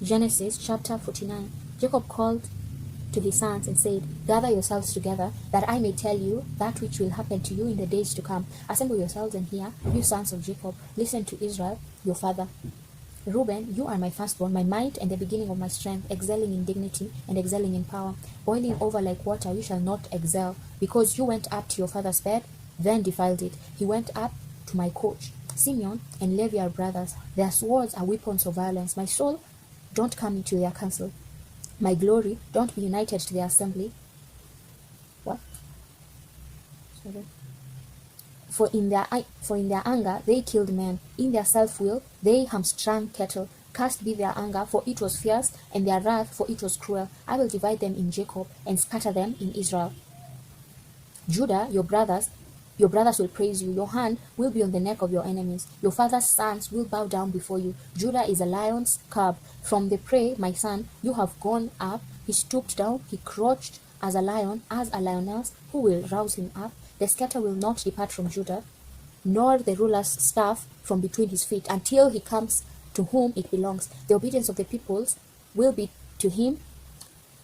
Genesis chapter 49. Jacob called to his sons and said, gather yourselves together, that I may tell you that which will happen to you in the days to come. Assemble yourselves and hear, you sons of Jacob. Listen to Israel, your father. Reuben, you are my firstborn, my might and the beginning of my strength, excelling in dignity and excelling in power. Boiling over like water, you shall not excel, because you went up to your father's bed, then defiled it. He went up to my couch. Simeon and Levi are brothers. Their swords are weapons of violence. My soul, don't come into their council. My glory, don't be united to their assembly. What? Sorry. For in their anger they killed men. In their self-will they hamstrung cattle. Cast be their anger, for it was fierce, and their wrath, for it was cruel. I will divide them in Jacob, and scatter them in Israel. Judah, your brothers will praise you. Your hand will be on the neck of your enemies. Your father's sons will bow down before you. Judah is a lion's cub. From the prey, my son, you have gone up. He stooped down. He crouched as a lion, as a lioness. Who will rouse him up? The scatter will not depart from Judah, nor the ruler's staff from between his feet, until he comes to whom it belongs. The obedience of the peoples will be to him,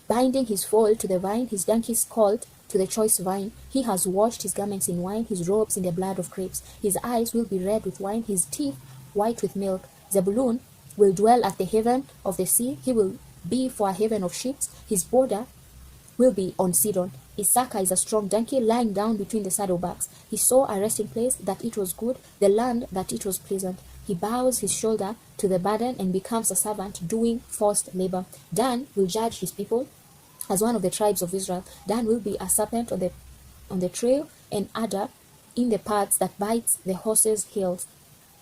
binding his foal to the vine, his donkey's colt to the choice vine. He has washed his garments in wine, his robes in the blood of grapes. His eyes will be red with wine, his teeth white with milk. Zebulun will dwell at the haven of the sea. He will be for a haven of ships. His border will be on Sidon. Issachar is a strong donkey lying down between the saddlebags. He saw a resting place, that it was good, the land, that it was pleasant. He bows his shoulder to the burden and becomes a servant, doing forced labor. Dan will judge his people as one of the tribes of Israel. Dan will be a serpent on the trail, and adder in the paths that bites the horse's heels,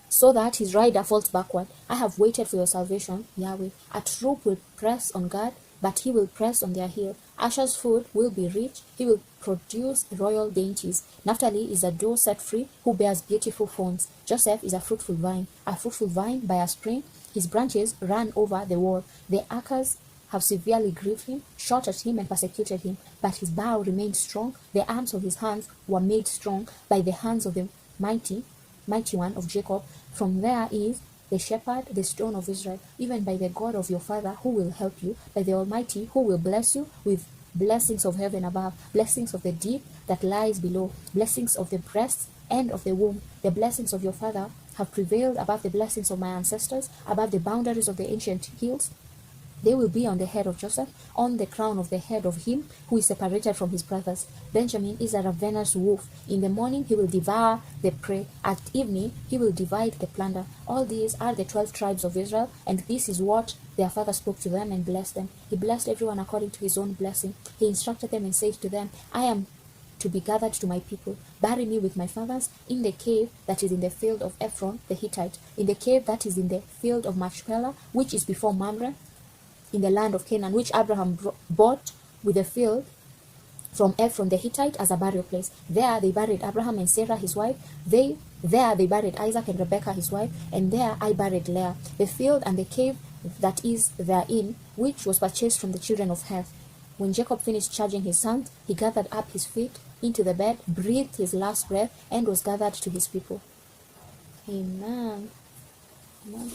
so that his rider falls backward. I have waited for your salvation, Yahweh. A troop will press on guard, but he will press on their heel. Asher's food will be rich. He will produce royal dainties. Naphtali is a doe set free, who bears beautiful fawns. Joseph is a fruitful vine by a spring. His branches ran over the wall. The Acres have severely grieved him, shot at him, and persecuted him. But his bow remained strong. The arms of his hands were made strong by the hands of the mighty one of Jacob. From there is the shepherd, the stone of Israel, even by the God of your father, who will help you, by the Almighty, who will bless you with blessings of heaven above, blessings of the deep that lies below, blessings of the breasts and of the womb. The blessings of your father have prevailed above the blessings of my ancestors, above the boundaries of the ancient hills. They will be on the head of Joseph, on the crown of the head of him who is separated from his brothers. Benjamin is a ravenous wolf. In the morning he will devour the prey. At evening he will divide the plunder. All these are the 12 tribes of Israel, and this is what their father spoke to them and blessed them. He blessed everyone according to his own blessing. He instructed them and said to them, I am to be gathered to my people. Bury me with my fathers in the cave that is in the field of Ephron the Hittite, in the cave that is in the field of Machpelah, which is before Mamre, in the land of Canaan, which Abraham bought with a field from Ephron the Hittite as a burial place. There they buried Abraham and Sarah his wife. There they buried Isaac and Rebekah his wife, and there I buried Leah. The field and the cave that is therein, which was purchased from the children of Heth. When Jacob finished charging his sons, he gathered up his feet into the bed, breathed his last breath, and was gathered to his people. Amen. Amen.